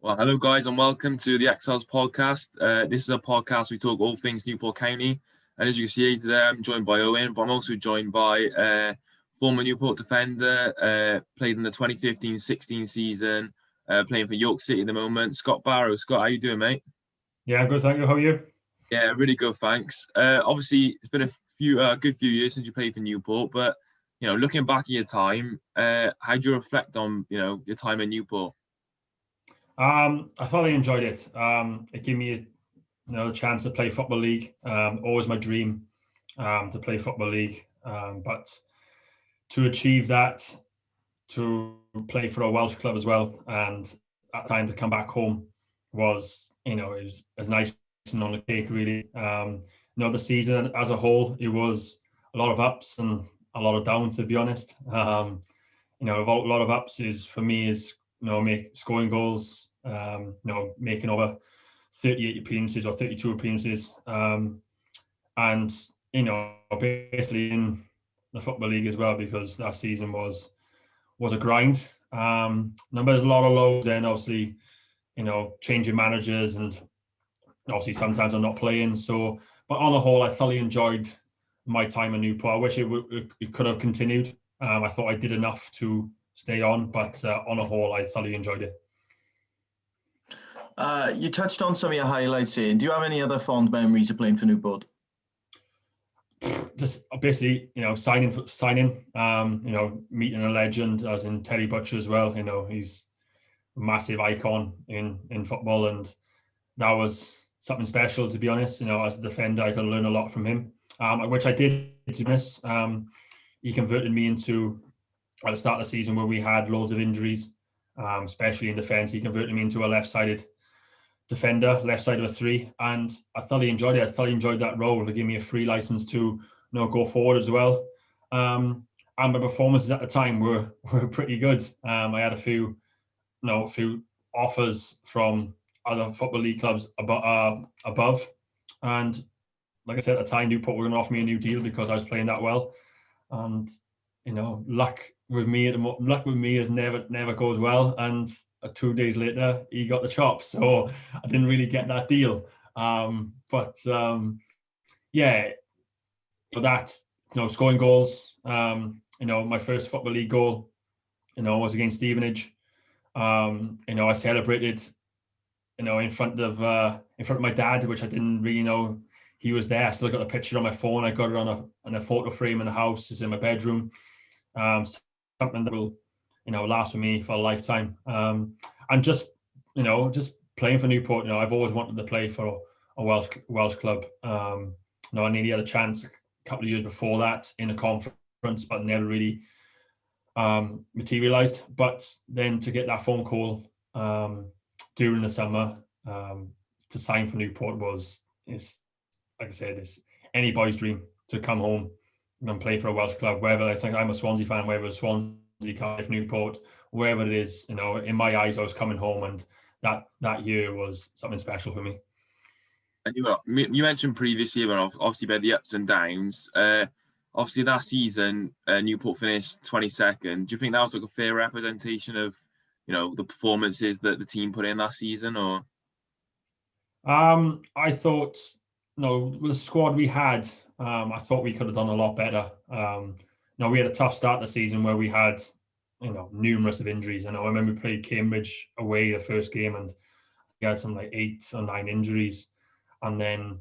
Well, hello guys, and welcome to the Exiles podcast. This is a podcast we talk all things Newport County, and as you can see today, I'm joined by Owen, but I'm also joined by former Newport defender, played in the 2015-16 season, playing for York City at the moment, Scott Barrow. Scott, how you doing, mate? Yeah, I'm good, thank you. How are you? Yeah, really good, thanks. Obviously, it's been a good few years since you played for Newport, but looking back at your time, how do you reflect on your time in Newport? I thought I enjoyed it. It gave me a chance to play Football League. Always my dream to play Football League. But to achieve that, to play for a Welsh club as well, and at the time to come back home was, it was as nice and on the cake, really. The season as a whole, it was a lot of ups and a lot of downs, to be honest. A lot of ups is for me is scoring goals, making over 38 appearances or 32 appearances, and basically in the Football League as well, because that season was a grind. There's a lot of lows, then obviously changing managers, and obviously sometimes I'm not playing. So, but on the whole, I thoroughly enjoyed my time in Newport. I wish it could have continued. I thought I did enough to stay on, but on the whole, I thoroughly enjoyed it. You touched on some of your highlights here. Do you have any other fond memories of playing for Newport? Just basically, signing, meeting a legend, as in Terry Butcher as well. He's a massive icon in football, and that was something special, to be honest. As a defender, I could learn a lot from him, which I did, to be honest. He converted me into, at the start of the season where we had loads of injuries, especially in defence, he converted me into a left-sided defender, left side of a three, and I thoroughly enjoyed it. I thoroughly enjoyed that role. It gave me a free license to go forward as well. And my performances at the time were pretty good. I had a few offers from other Football League clubs above, and like I said at the time, Newport were going to offer me a new deal because I was playing that well. And luck with me is never goes well, and 2 days later he got the chop, so I didn't really get that deal. Scoring goals. My first Football League goal, was against Stevenage. I celebrated, in front of my dad, which I didn't really know he was there. I still got the picture on my phone. I got it on a photo frame in the house. It's in my bedroom. Something that will, last with me for a lifetime. And just playing for Newport. I've always wanted to play for a Welsh club. I nearly had a chance a couple of years before that in a conference, but never really materialised. But then to get that phone call during the summer to sign for Newport is like I said, it's any boy's dream to come home and play for a Welsh club. Whether I'm a Swansea fan, whether it's Swansea, Cardiff, Newport, wherever it is, in my eyes, I was coming home, and that year was something special for me. And you mentioned previously, but obviously about the ups and downs. Obviously that season, Newport finished 22nd. Do you think that was like a fair representation of, the performances that the team put in that season, or? I thought, with the squad we had, I thought we could have done a lot better. We had a tough start to the season where we had, numerous of injuries. I remember we played Cambridge away the first game, and we had some like 8 or 9 injuries. And then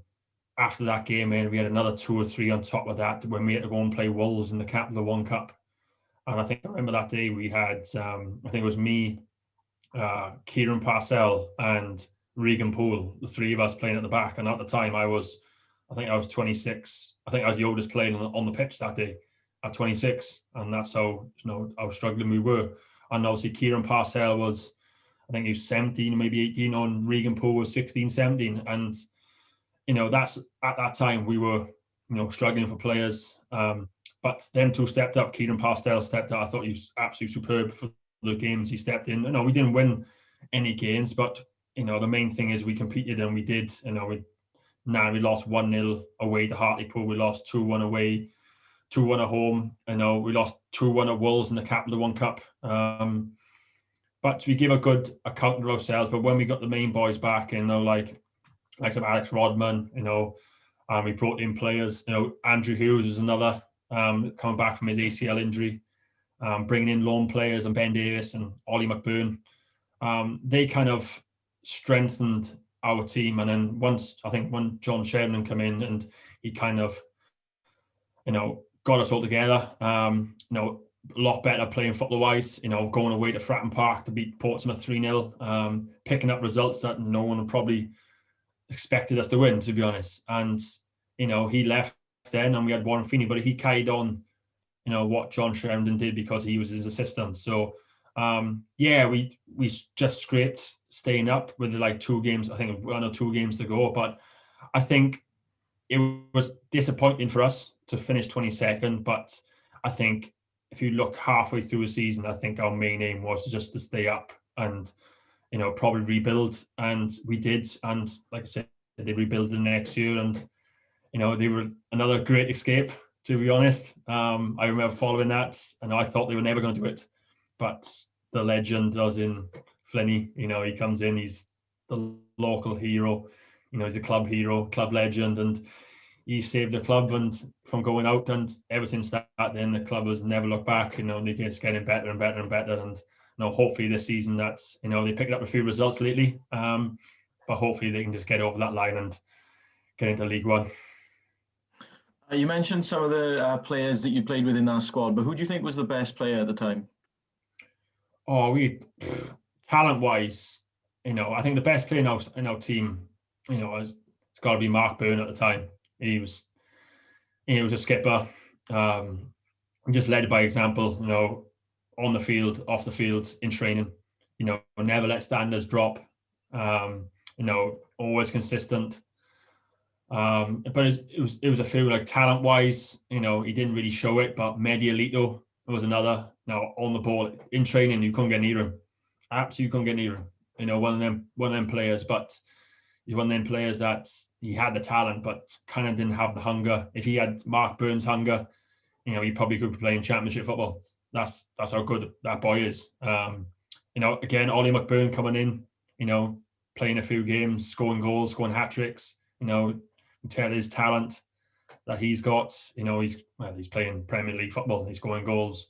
after that game, we had another 2 or 3 on top of that when we had to go and play Wolves in the One Cup. And I remember that day we had, I think it was me, Kieran Parcell, and Regan Poole, the 3 of us playing at the back. And at the time, I was 26. I think I was the oldest player on the pitch that day at 26. And that's how struggling we were. And obviously, Kieran Parcell was, I think he was 17, maybe 18, and Regan Poole was 16, 17. And, that's at that time we were, struggling for players. But them 2 stepped up. Kieran Parcell stepped up. I thought he was absolutely superb for the games he stepped in. We didn't win any games, but the main thing is we competed, and we did. We lost 1-0 away to Hartlepool. We lost 2-1 away 2-1 at home. We lost 2-1 at Wolves in the Capital One Cup. But we give a good account of ourselves. But when we got the main boys back, like some Alex Rodman, and we brought in players. Andrew Hughes was another coming back from his ACL injury. Bringing in loan players and Ben Davis and Ollie McBurn. They kind of strengthened our team. And then when John Sheridan came in and he kind of, got us all together, a lot better playing football-wise, going away to Fratton Park to beat Portsmouth 3-0, picking up results that no one probably expected us to win, to be honest. And, he left then and we had Warren Feeney, but he carried on, what John Sheridan did because he was his assistant. So, we just scraped staying up with like 2 games. I think 1 or 2 games to go, but I think it was disappointing for us to finish 22nd. But I think if you look halfway through the season, I think our main aim was just to stay up and, probably rebuild. And we did. And like I said, they rebuilt the next year and, they were another great escape, to be honest. I remember following that and I thought they were never going to do it. But the legend was in Flinney. He comes in, he's the local hero. He's a club hero, club legend, and he saved the club and from going out. And ever since that, then the club has never looked back. They just getting better and better and better. And hopefully this season that's they picked up a few results lately, but hopefully they can just get over that line and get into League One. You mentioned some of the players that you played with in that squad, but who do you think was the best player at the time? Oh, talent-wise, I think the best player in our team, it's got to be Mark Byrne at the time. He was a skipper, just led by example. On the field, off the field, in training. Never let standards drop. Always consistent. But it was a few like talent-wise. He didn't really show it, but Medialito was another. On the ball in training, you couldn't get near him. Absolutely couldn't get near him. One of them players, but he's one of them players that he had the talent, but kind of didn't have the hunger. If he had Mark Byrne's hunger, he probably could be playing championship football. That's how good that boy is. Again, Ollie McBurn coming in, playing a few games, scoring goals, scoring hat-tricks, tell his talent that he's got. He's playing Premier League football. He's scoring goals.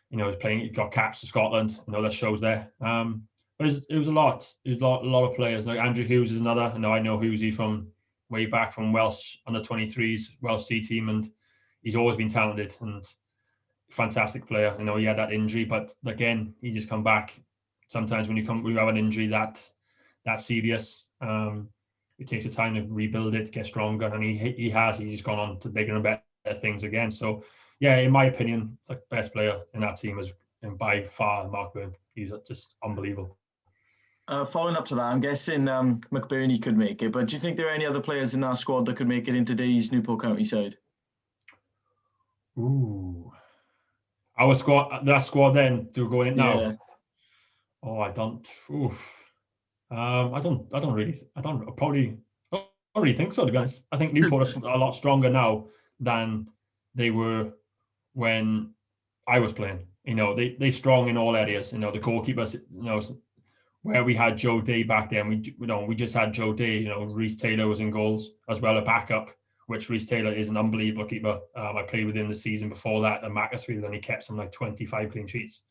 He got caps for Scotland. That shows there. But it was a lot. It was a lot of players. Like Andrew Hughes is another. I know Hughesy from way back from Welsh under-23s, Welsh C team, and he's always been talented and fantastic player. He had that injury, but again, he just come back. Sometimes when you have an injury that serious, it takes the time to rebuild it, get stronger, and he's just gone on to bigger and better things again. So yeah, in my opinion, the best player in that team is by far Mark Byrne. He's just unbelievable. Following up to that, I'm guessing McBurney could make it, but do you think there are any other players in our squad that could make it in today's Newport County side? Ooh, our squad, that squad then to go in now. Yeah. Oh, I don't really think so, to be honest. I think Newport are a lot stronger now than they were when I was playing. They strong in all areas. The goalkeepers, where we had Joe Day back then, we just had Joe Day. Reece Taylor was in goals as well, a backup, which Reece Taylor is an unbelievable keeper. I played with him the season before that at Macclesfield, and he kept some like 25 clean sheets.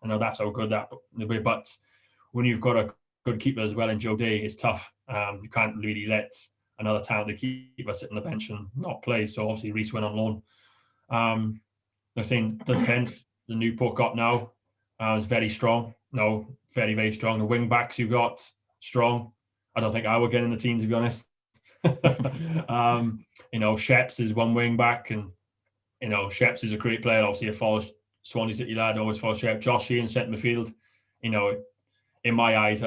I know that's how good that. But when you've got a good keeper as well in Joe Day, it's tough. You can't really let another talented keeper sit on the bench and not play. So obviously Reece went on loan. I'm saying the defence the Newport got now is very strong. Very, very strong. The wing backs you got strong. I don't think I would get in the team, to be honest. Sheps is one wing back, and Sheps is a great player. Obviously, a Forest Swansea City lad, always for Sheps. Josh Sheehan centre midfield. In my eyes,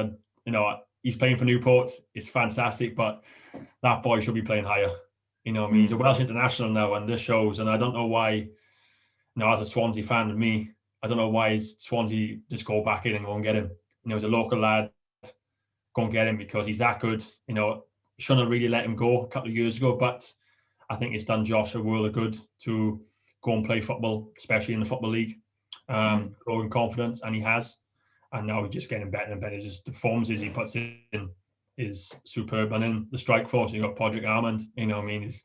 he's playing for Newport. It's fantastic, but that boy should be playing higher. He's a Welsh international now, and this shows. And I don't know why. As a Swansea fan of me, I don't know why Swansea just go back in and go and get him. As a local lad, go and get him because he's that good. Shouldn't have really let him go a couple of years ago, but I think it's done Josh a world of good to go and play football, especially in the Football League, grow in confidence, and he has. And now he's just getting better and better. Just the performances he puts in is superb. And then the strike force, you got Podrick Armand, he's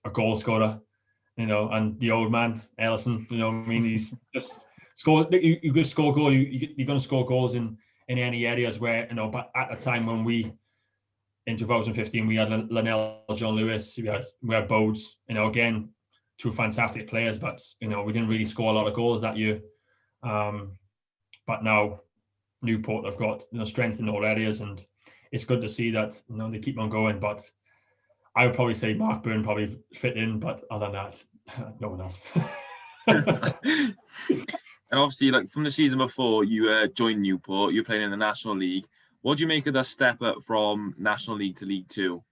a goal scorer, and the old man, Ellison, he's just score. You could score goal. You're going to score goals in any areas where, but at a time when in 2015, we had Linnell, John Lewis, we had Bodes, again, two fantastic players, but, we didn't really score a lot of goals that year. But now Newport have got strength in all areas, and it's good to see that they keep on going. But I would probably say Mark Byrne probably fit in, but other than that, no one else. And obviously, like from the season before, you joined Newport. You're playing in the National League. What do you make of that step up from National League to League Two?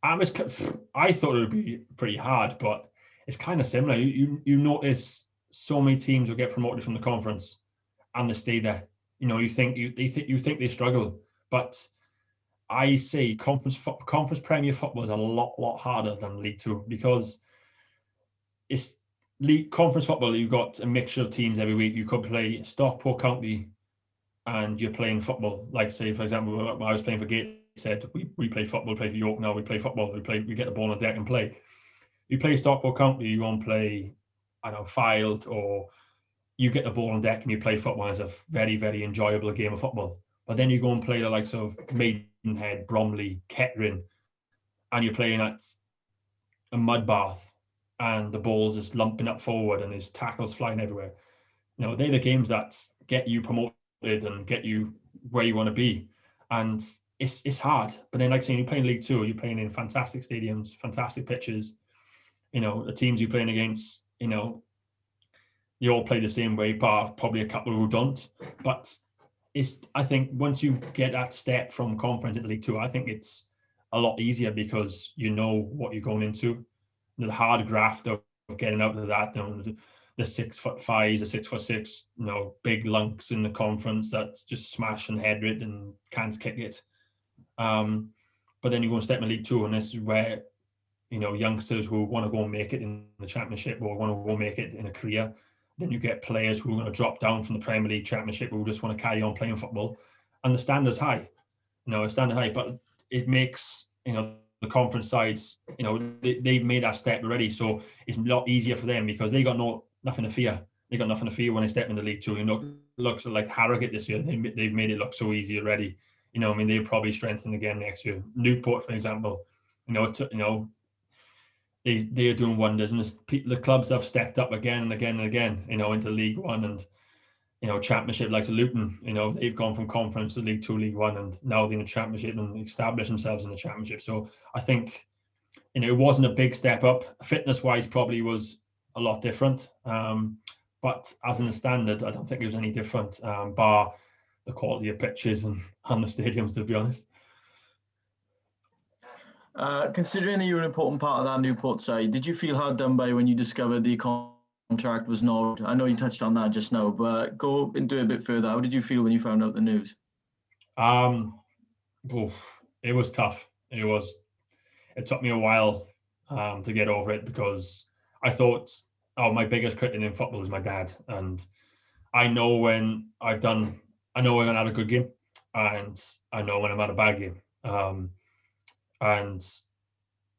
I thought it would be pretty hard, but it's kind of similar. You notice so many teams will get promoted from the conference, and they stay there. You think they struggle, but I say conference Premier football is a lot harder than League Two, because it's conference football. You've got a mixture of teams every week. You could play Stockport County, and you're playing football. Like, say, for example, when I was playing for Gateshead, we play football. We play for York now. We play football. We get the ball on deck and play. You play Stockport County, you go and play, Fylde, or you get the ball on deck and you play football. It's a very, very enjoyable game of football. But then you go and play the likes of Maidenhead, Bromley, Kettering, and you're playing at a mud bath, and the ball's just lumping up forward and there's tackles flying everywhere. They're the games that get you promoted and get you where you want to be. And it's hard. But then, like saying, you're playing League Two, you're playing in fantastic stadiums, fantastic pitches. The teams you're playing against, you all play the same way, bar probably a couple who don't. But I think once you get that step from conference into League Two, I think it's a lot easier, because you know what you're going into. The hard graft of getting out of that, the 6'5", the 6'6", big lunks in the conference that just smash and header it and can't kick it. But then you go and step in League Two, and this is where youngsters who want to go and make it in the Championship or want to go and make it in a career. Then you get players who are going to drop down from the Premier League, Championship, who just want to carry on playing football, and the standard's high. But it makes the conference sides, they've made that step already, so it's a lot easier for them, because they got nothing to fear. They got nothing to fear when they step into League Two. Looks like Harrogate this year. They've made it look so easy already. They'll probably strengthen again next year. Newport, for example, they are doing wonders, and the clubs have stepped up again and again and again, into League One and Championship, like Luton. They've gone from conference to League Two, League One, and now they're in the Championship and established themselves in the Championship. So I think it wasn't a big step up. Fitness wise, probably was a lot different, but as in the standard, I don't think it was any different, bar the quality of pitches and the stadiums, to be honest. Considering that you're an important part of that Newport side, did you feel hard done by when you discovered the contract was not? I know you touched on that just now, but go into it a bit further. How did you feel when you found out the news? It was tough. It took me a while to get over it, because I thought, my biggest critic in football is my dad, and I know when I had a good game, and I know when I'm had a bad game. And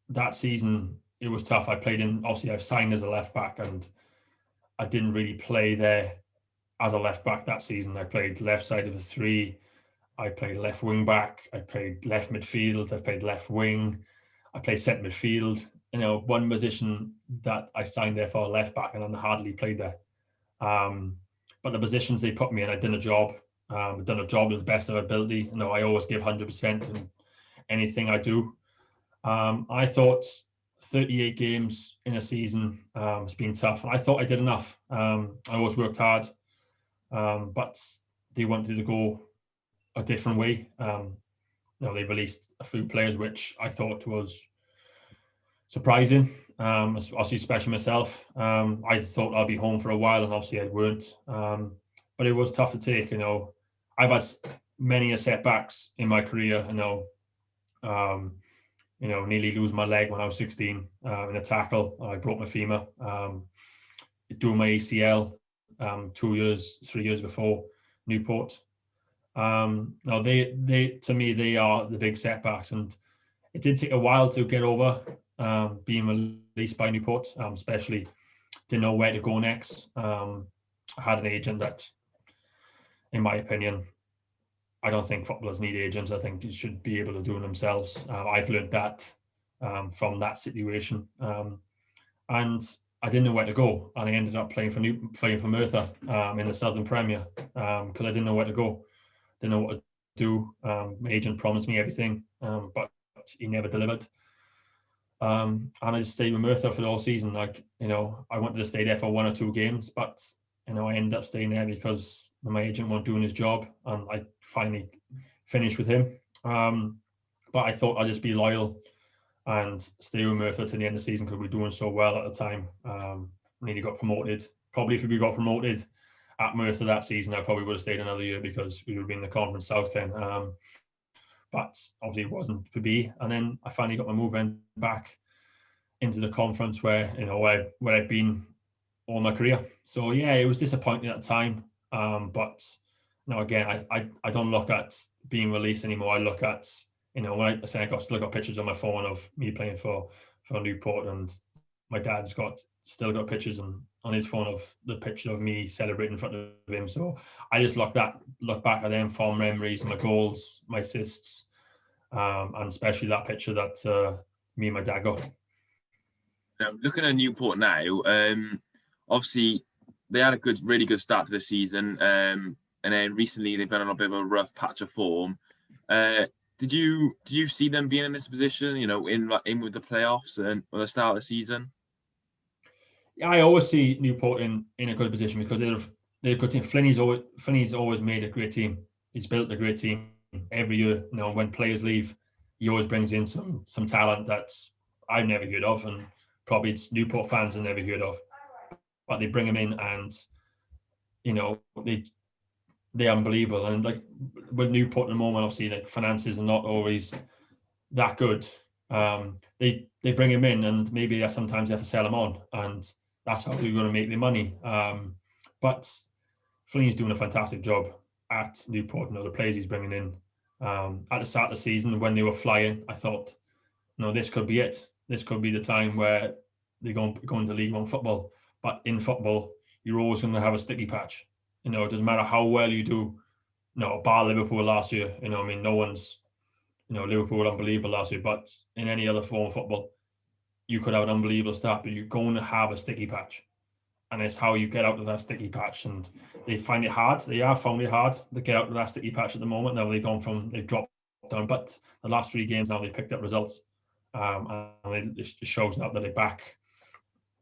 that season, it was tough. Obviously I've signed as a left back, and I didn't really play there as a left back that season. I played left side of the three. I played left wing back. I played left midfield. I played left wing. I played centre midfield. One position that I signed there for a left back, and I hardly played there. But the positions they put me in, I did a job. I've done a job to the best of my ability. I always give 100% in anything I do. I thought 38 games in a season has been tough. I thought I did enough. I always worked hard, but they wanted to go a different way. They released a few players, which I thought was surprising. Obviously, especially myself. I thought I'd be home for a while, and obviously I weren't. But it was tough to take. I've had many setbacks in my career. nearly lose my leg when I was 16 in a tackle. I broke my femur. Doing my ACL 3 years before Newport. No, they to me, they are the big setbacks, and it did take a while to get over being released by Newport, especially didn't know where to go next. I had an agent that, in my opinion, I don't think footballers need agents. I think they should be able to do it themselves. I've learned that from that situation, and I didn't know where to go, and I ended up playing for Merthyr in the Southern Premier because I didn't know where to go, didn't know what to do. My agent promised me everything, but he never delivered. And I just stayed with Merthyr for the whole season. I wanted to stay there for 1 or 2 games, but I ended up staying there because my agent wasn't doing his job, and I finally finished with him. But I thought I'd just be loyal and stay with Merthyr to the end of the season because we were doing so well at the time. Nearly got promoted. Probably if we got promoted at Merthyr that season, I probably would have stayed another year because we would have been in the Conference South then. But obviously it wasn't to be. And then I finally got my move in back into the conference where where I've been all my career. So yeah, it was disappointing at the time. But again, I don't look at being released anymore. I look at when I say I still got pictures on my phone of me playing for Newport, and my dad's still got pictures on his phone of the picture of me celebrating in front of him. So I just look back at them fond memories, my goals, my assists, and especially that picture that me and my dad got. Now, looking at Newport now, obviously they had a really good start to the season, and then recently they've been on a bit of a rough patch of form. Did you see them being in this position, in with the playoffs and at the start of the season? Yeah, I always see Newport in a good position because they're a good team. Flinney's always made a great team. He's built a great team every year. When players leave, he always brings in some talent that I've never heard of, and probably it's Newport fans have never heard of. But they bring him in, and they're unbelievable. And like with Newport at the moment, obviously, like finances are not always that good. They bring him in, and maybe sometimes they have to sell him on, and that's how they're going to make their money. But Flinney's doing a fantastic job at Newport. The players he's bringing in. At the start of the season, when they were flying, I thought, this could be it. This could be the time where they're going into League One football. But in football, you're always going to have a sticky patch. It doesn't matter how well you do. Bar Liverpool last year. No one's. Liverpool were unbelievable last year, but in any other form of football, you could have an unbelievable start, but you're going to have a sticky patch. And it's how you get out of that sticky patch. And they find it hard. They have found it hard to get out of that sticky patch at the moment. Now they've dropped down, but the last 3 games now they've picked up results. And it just shows now that they're back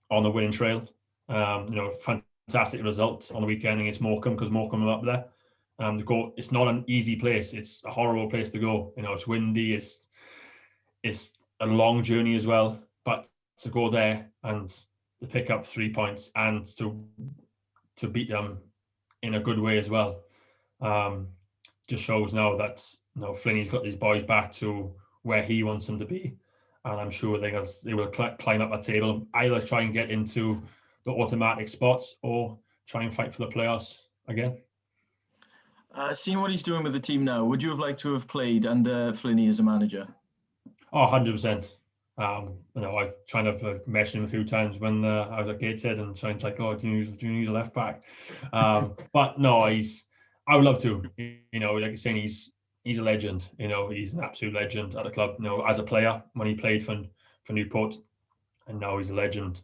on the winning trail. Fantastic result on the weekend against Morecambe because Morecambe are up there. It's not an easy place. It's a horrible place to go. It's windy. It's a long journey as well. But to go there and to pick up 3 points and to beat them in a good way as well, just shows now that Flinney's got these boys back to where he wants them to be, and I'm sure they will climb up that table, either try and get into the automatic spots or try and fight for the playoffs again. Seeing what he's doing with the team now, would you have liked to have played under Flinney as a manager? Oh, 100%. I've kind of mentioned him a few times when I was at Gateshead and trying to like, do you need a left back? But no, I would love to. Like you're saying, he's a legend. He's an absolute legend at the club. As a player when he played for Newport, and now he's a legend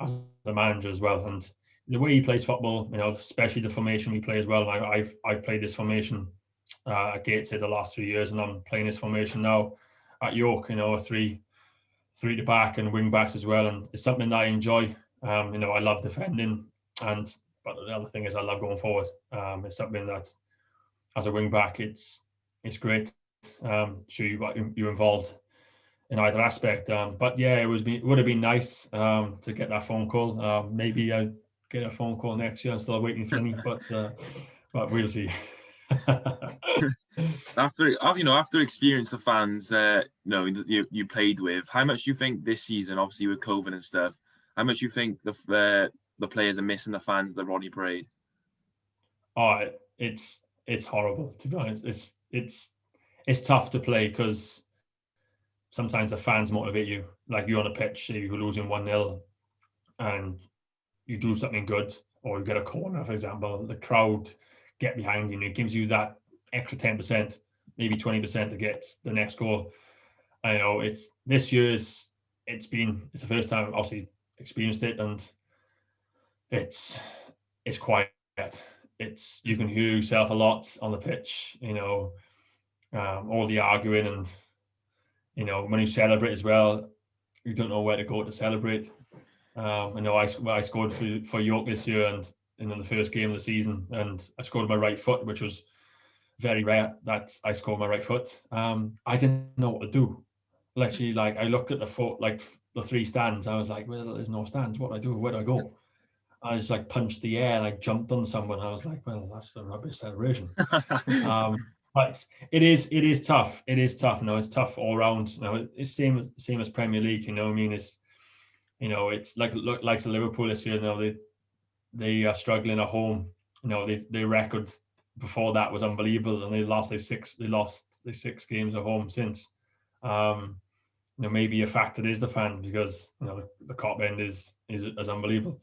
as a manager as well. And the way he plays football, especially the formation we play as well. I've played this formation at Gateshead the last 3 years, and I'm playing this formation now at York. Three at the back and wing backs as well, and it's something that I enjoy. I love defending, but the other thing is I love going forward. It's something that, as a wing back, it's great. Sure, you're involved in either aspect. But yeah, it would have been nice to get that phone call. Maybe I get a phone call next year. I'm still waiting for Flinney, but we'll see. After experience the fans, you played with, how much do you think this season, obviously with COVID and stuff, how much do you think the players are missing the fans at the Roddy Parade? Oh, it's horrible, to be honest. It's tough to play because sometimes the fans motivate you. Like you're on a pitch, say you're losing 1-0 and you do something good, or you get a corner, for example, the crowd get behind you and it gives you that extra 10%, maybe 20% to get the next goal. I know it's this year's, it's the first time I've obviously experienced it, and it's quiet. You can hear yourself a lot on the pitch, all the arguing, and when you celebrate as well, you don't know where to go to celebrate. I know I scored for York this year, and the first game of the season, and I scored my right foot, which was very rare that I scored my right foot. I didn't know what to do. Literally, like I looked at the 3 stands. I was like, well, there's no stands. What do I do? Where do I go? I just like punched the air and I jumped on someone. I was like, well, that's a rubbish celebration. But it is tough. It is tough. It's tough all around. It's same as Premier League. I mean, it's like the Liverpool this year. They are struggling at home. Their record before that was unbelievable, and they lost their 6 games at home since. Maybe a factor is the fan, because the Cop End is unbelievable.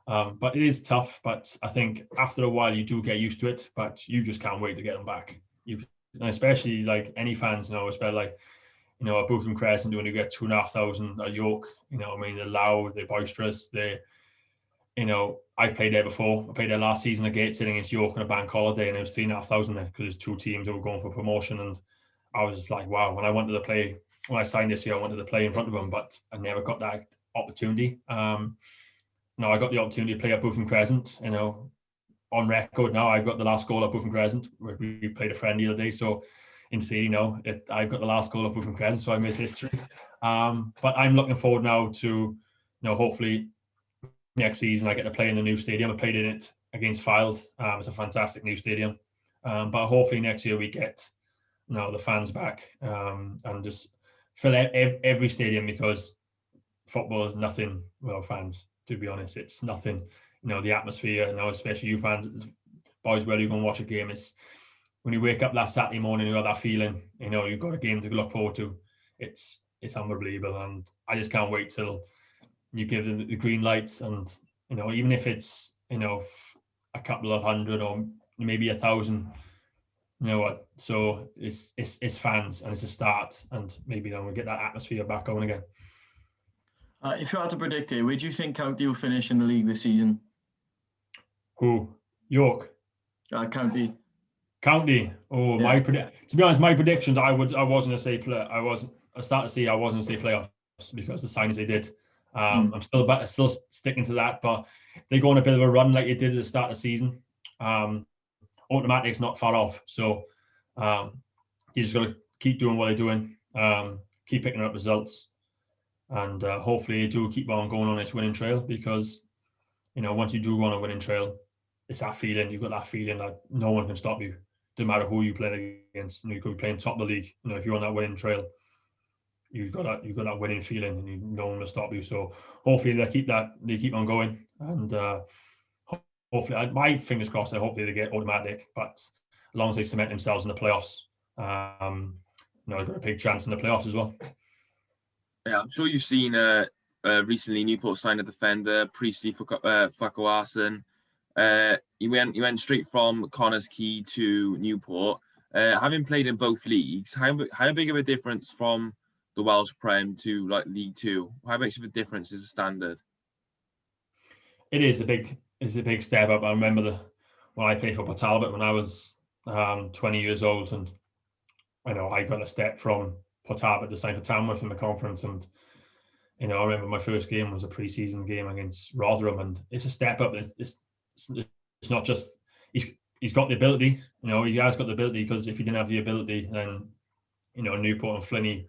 But it is tough. But I think after a while you do get used to it. But you just can't wait to get them back. And especially like any fans, especially like at Bootham Crescent when you get 2,500 at York. They're loud, they're boisterous, I've played there before. I played there last season at Gate sitting against York on a bank holiday, and it was 3,500 there because there's 2 teams that were going for promotion. And I was just like, wow, when I signed this year, I wanted to play in front of them, but I never got that opportunity. I got the opportunity to play at Bootham Crescent, on record now. I've got the last goal at Bootham Crescent. We played a friend the other day. So in theory, I've got the last goal at Bootham Crescent, so I made history. But I'm looking forward now to, hopefully next season I get to play in the new stadium. I played in it against Fylde. It's a fantastic new stadium. But hopefully next year we get the fans back, and just fill every stadium, because football is nothing without fans, to be honest. It's nothing. The atmosphere, especially you fans, boys, where you go and watch a game, it's when you wake up that Saturday morning, you got that feeling, you've got a game to look forward to. It's unbelievable, and I just can't wait till you give them the green lights. And even if it's a couple of hundred or maybe 1,000, so it's fans, and it's a start, and maybe then we'll get that atmosphere back going again. If you had to predict it, where do you think County will finish in the league this season? Who? York? County. County. Oh, yeah. To be honest, my predictions, I wasn't going to say playoffs because the signings they did. I'm still sticking to that, but they go on a bit of a run like they did at the start of the season. Automatic's not far off, so you just got to keep doing what they're doing, keep picking up results, and hopefully you do keep on going on this winning trail, because once you do go on a winning trail, it's that feeling. You've got that feeling that no one can stop you, no matter who you play against. You could be playing top of the league. If you're on that winning trail, you've got that winning feeling, and no one will stop you. So hopefully they keep on going, and hopefully, my fingers crossed, hopefully they get automatic. But as long as they cement themselves in the playoffs, they've got a big chance in the playoffs as well. Yeah, I'm sure you've seen recently Newport signed a defender, Priestley Fakoasen. He went straight from Connors Key to Newport. Having played in both leagues, how big of a difference from the Welsh Prem to like League Two? How much of a difference is the standard? It is a big step up. I remember when I played for Port Talbot when I was 20 years old, and I got a step from Port Talbot to sign for Tamworth in the conference, and I remember my first game was a pre-season game against Rotherham, and it's a step up. It's not just he's got the ability, he has got the ability, because if he didn't have the ability, then Newport and Flinney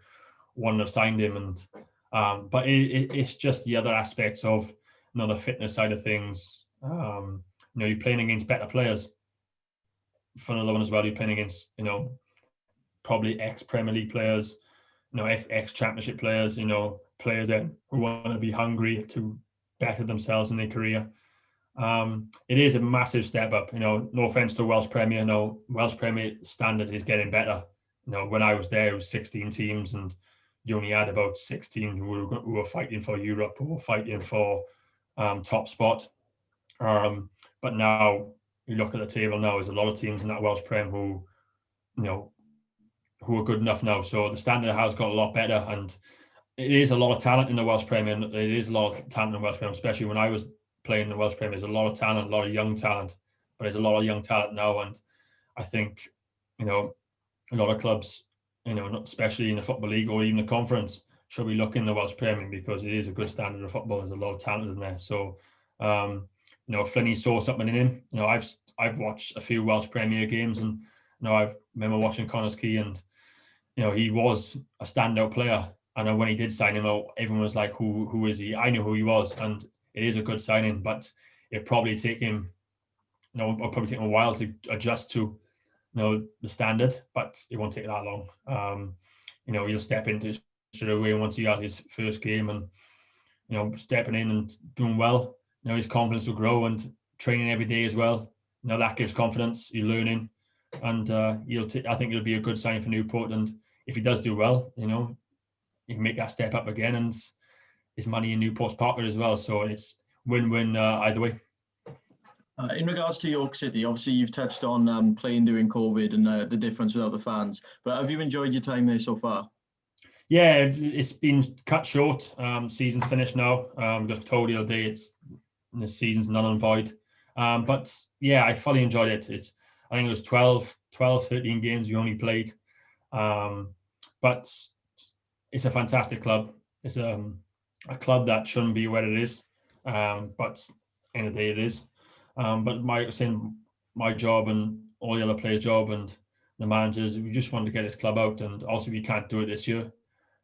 wouldn't have signed him. And but it's just the other aspects of the fitness side of things. You're playing against better players, for another one as well. You're playing against, probably ex-Premier League players, ex-Championship players, players that who want to be hungry to better themselves in their career. It is a massive step up. No offense to Welsh Premier. No, Welsh Premier standard is getting better. When I was there, it was 16 teams, and you only had about 6 teams who were fighting for Europe, who were fighting for top spot. But now you look at the table now, there's a lot of teams in that Welsh Prem who are good enough now. So the standard has got a lot better, and it is a lot of talent in the Welsh Premier. And it is a lot of talent in the Welsh Premier, especially when I was playing in the Welsh Premier. There's a lot of talent, a lot of young talent, but there's a lot of young talent now, and I think a lot of clubs, especially in the Football League or even the Conference, should be looking at the Welsh Premier because it is a good standard of football. There's a lot of talent in there. So, Flinney saw something in him. I've watched a few Welsh Premier games, and I remember watching Connors Key, and he was a standout player. And when he did sign him out, everyone was like, "Who is he?" I knew who he was, and it is a good signing. But it'll probably take him, it'll probably take him a while to adjust to, the standard. But it won't take that long. He'll step into it straight away once he has his first game, and stepping in and doing well. His confidence will grow, and training every day as well. That gives confidence. You're learning, and I think it'll be a good sign for Newport. And if he does do well, he can make that step up again, and his money in Newport's pocket as well. So it's win-win either way. In regards to York City, obviously you've touched on playing during COVID and the difference without the fans. But have you enjoyed your time there so far? Yeah, it's been cut short. Season's finished now. Just told the other day the season's null and void. But yeah, I fully enjoyed it. I think it was 12, 13 games we only played. But it's a fantastic club. It's a club that shouldn't be where it is. But end of the day it is. But my job and all the other players' job and the managers, we just want to get this club out, and also we can't do it this year.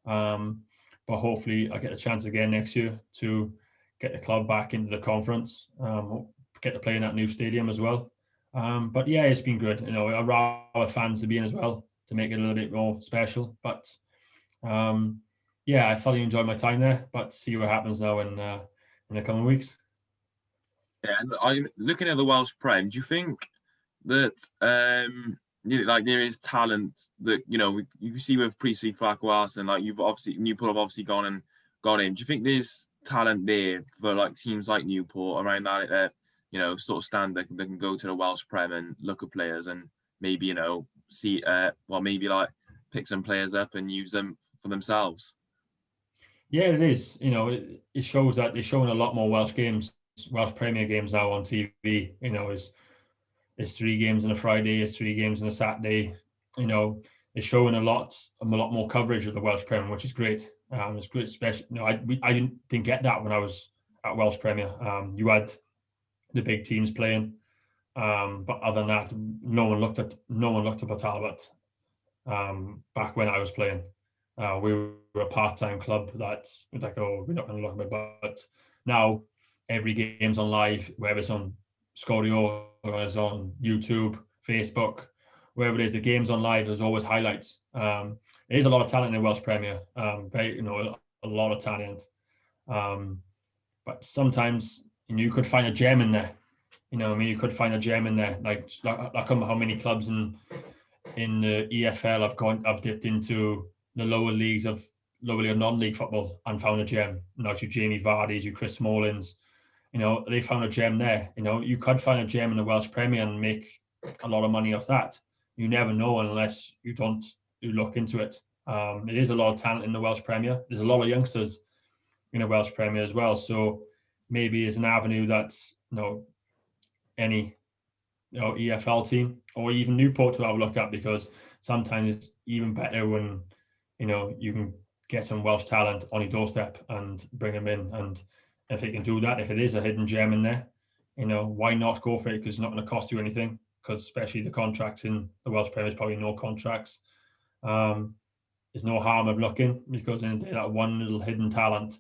But hopefully I get a chance again next year to get the club back into the conference, get to play in that new stadium as well. But yeah, it's been good. I'd rather fans to be in as well to make it a little bit more special. But yeah, I thoroughly enjoyed my time there, but see what happens now in the coming weeks. Yeah, and I'm looking at the Welsh Prem. Do you think that there is talent that you see with Priestley, Farquhar, and Newport have obviously gone and got him. Do you think there's talent there for like teams like Newport around that sort of stand that can go to the Welsh Prem and look at players and maybe see maybe like pick some players up and use them for themselves? Yeah, it is. It shows that they're showing a lot more Welsh Premier games now on TV. It's 3 games on a Friday, it's 3 games on a Saturday. It's showing a lot more coverage of the Welsh Premier, which is great. It's great, especially. I didn't get that when I was at Welsh Premier. You had the big teams playing, but other than that, no one looked up at Talbot. Back when I was playing, we were a part-time club that was like, oh, we're not going to look at it. But now every game's on live, whether it's on Scorio or it's on YouTube, Facebook, wherever it is, the game's on live. There's always highlights. There is a lot of talent in Welsh Premier. A lot of talent. But sometimes you could find a gem in there. You could find a gem in there. Like how many clubs in the EFL I've dipped into the lower leagues of lower league or non-league football and found a gem. Like your Jamie Vardy's, your Chris Smallings. They found a gem there. You could find a gem in the Welsh Premier and make a lot of money off that. You never know unless you look into it. It is a lot of talent in the Welsh Premier. There's a lot of youngsters in the Welsh Premier as well. So maybe it's an avenue that any EFL team or even Newport to have a look at, because sometimes it's even better when you can get some Welsh talent on your doorstep and bring them in. And if they can do that, if it is a hidden gem in there, why not go for it? Because it's not going to cost you anything. Because especially the contracts in the Welsh Premier is probably no contracts. There's no harm of looking, because in that one little hidden talent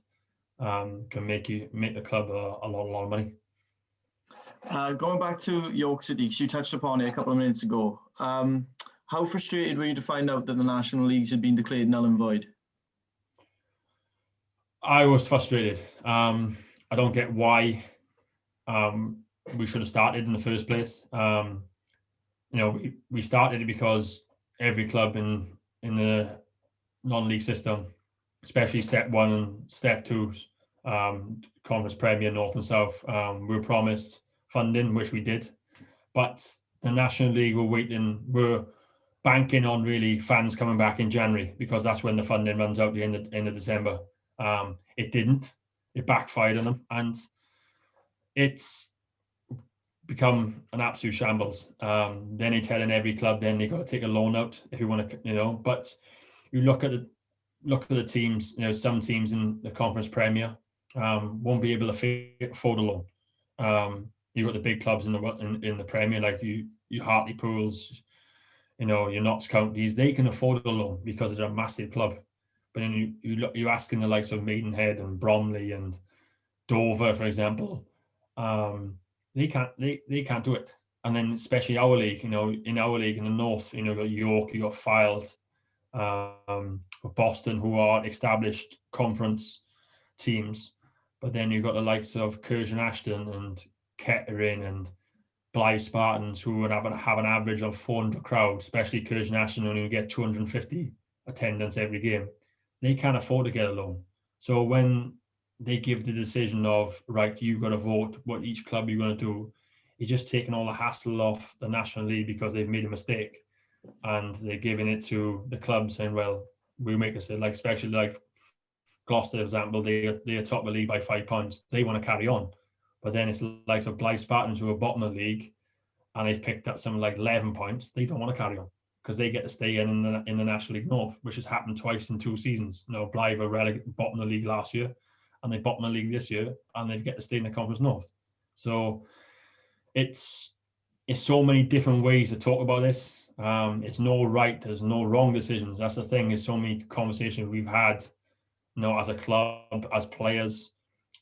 can make the club a lot of money. Going back to York City, 'cause you touched upon it a couple of minutes ago. How frustrated were you to find out that the National Leagues had been declared null and void? I was frustrated. I don't get why we should have started in the first place. We started it because every club in the non-league system, especially step 1 and step 2's, Conference Premier, North and South, we were promised funding, which we did. But the National League were banking on really fans coming back in January, because that's when the funding runs out the end of December. It didn't. It backfired on them, and it's become an absolute shambles. Then they're telling every club then they got to take a loan out if you want to, But you look at the teams. Some teams in the Conference Premier won't be able to afford a loan. You've got the big clubs in the Premier, like your Hartlepool's, your Notts Counties. They can afford a loan because they're a massive club. But then you're asking the likes of Maidenhead and Bromley and Dover, for example, they can't do it. And then especially our league, in our league in the north, you got York, you got Files, Boston, who are established conference teams. But then you've got the likes of Kirsch and Ashton and Kettering and Blythe Spartans, who would have an average of 400 crowd, especially Kirsch and Ashton, only get 250 attendance every game. They can't afford to get a loan. So when they give the decision of, right, you've got to vote what each club you're going to do, it's just taking all the hassle off the National League because they've made a mistake. And they're giving it to the club saying, well, we'll make a say, like, especially like Gloucester, for example, they're top of the league by 5 points. They want to carry on. But then it's like Blythe Spartans, who are bottom of the league, and they've picked up something like 11 points. They don't want to carry on because they get to stay in the National League North, which has happened twice in 2 seasons. Blythe were bottom of the league last year, and they bottom of the league this year, and they get to stay in the Conference North. So it's so many different ways to talk about this. It's no right, there's no wrong decisions. That's the thing. There's so many conversations we've had, as a club, as players,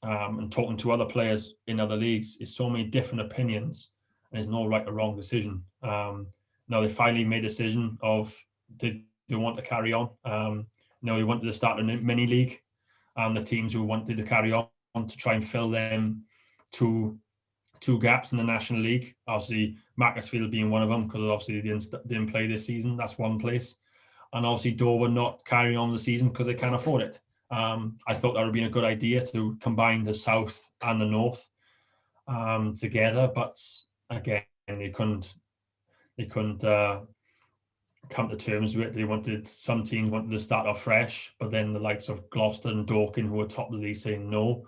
and talking to other players in other leagues. It's so many different opinions, and there's no right or wrong decision. Now they finally made a decision of did they want to carry on. They wanted to start a mini league. The teams who wanted to carry on to try and fill them two gaps in the National League. Obviously, Macclesfield being one of them, because obviously they didn't play this season. That's one place. And obviously Dover not carrying on the season because they can't afford it. I thought that would be a good idea to combine the South and the North together, but again, they couldn't come to terms with it. Some teams wanted to start off fresh, but then the likes of Gloucester and Dorking, who were top of the league, saying no.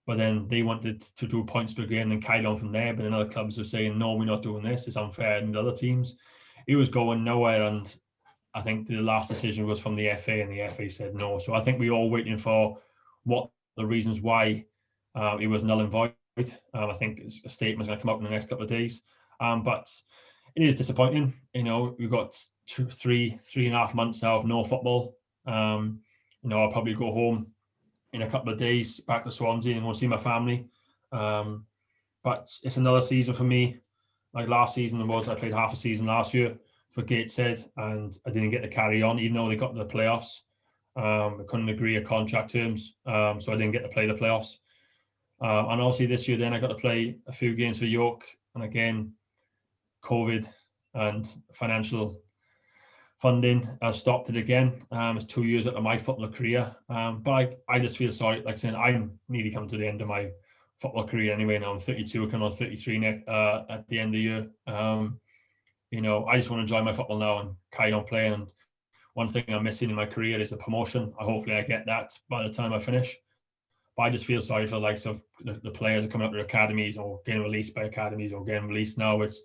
But then they wanted to do points per game and carry on from there. But then other clubs are saying, no, we're not doing this. It's unfair. And the other teams, it was going nowhere. And I think the last decision was from the FA, and the FA said no. So I think we're all waiting for what the reasons why it was null and void. I think a statement's going to come out in the next couple of days. But it is disappointing. We've got 3.5 months now of no football. I'll probably go home in a couple of days back to Swansea and go see my family. But it's another season for me. Like last season I played half a season last year for Gateshead, and I didn't get to carry on, even though they got to the playoffs. I couldn't agree on contract terms, so I didn't get to play the playoffs. And obviously this year then I got to play a few games for York, and again, COVID and financial funding has stopped it again. It's 2 years out of my football career. But I just feel sorry, like saying I'm nearly come to the end of my football career anyway. Now I'm 32, coming on 33 at the end of the year. I just want to enjoy my football now and carry on playing. And one thing I'm missing in my career is a promotion. Hopefully I get that by the time I finish. But I just feel sorry for the likes of the players that are coming up to academies or getting released by academies or getting released now. It's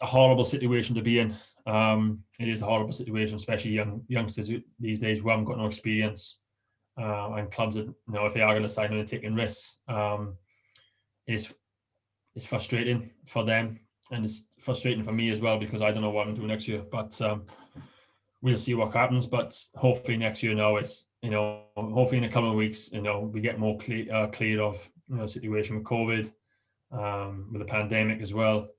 a horrible situation to be in. It is a horrible situation, especially youngsters these days who haven't got no experience, and clubs that, if they are going to sign on and taking risks, it's frustrating for them, and it's frustrating for me as well, because I don't know what I'm doing next year. But we'll see what happens. But hopefully next year now is, hopefully in a couple of weeks, we get more clear of situation with COVID. with the pandemic as well.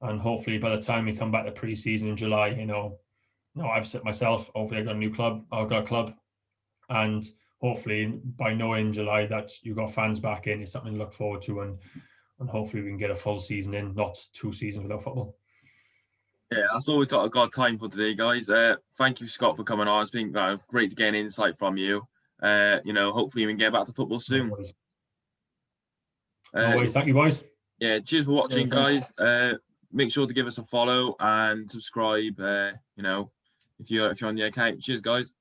And hopefully by the time we come back to pre-season in July, I've set myself, hopefully I've got a new club, I've got a club. And hopefully by knowing July that you've got fans back in, it's something to look forward to. And hopefully we can get a full season in, not 2 seasons without football. Yeah, that's all we've got time for today, guys. Thank you, Scott, for coming on. It's been great to get an insight from you. Hopefully we can get back to football soon. No worries. Thank you, boys. Yeah, cheers for watching, guys. Make sure to give us a follow and subscribe. If you're on the account. Cheers, guys.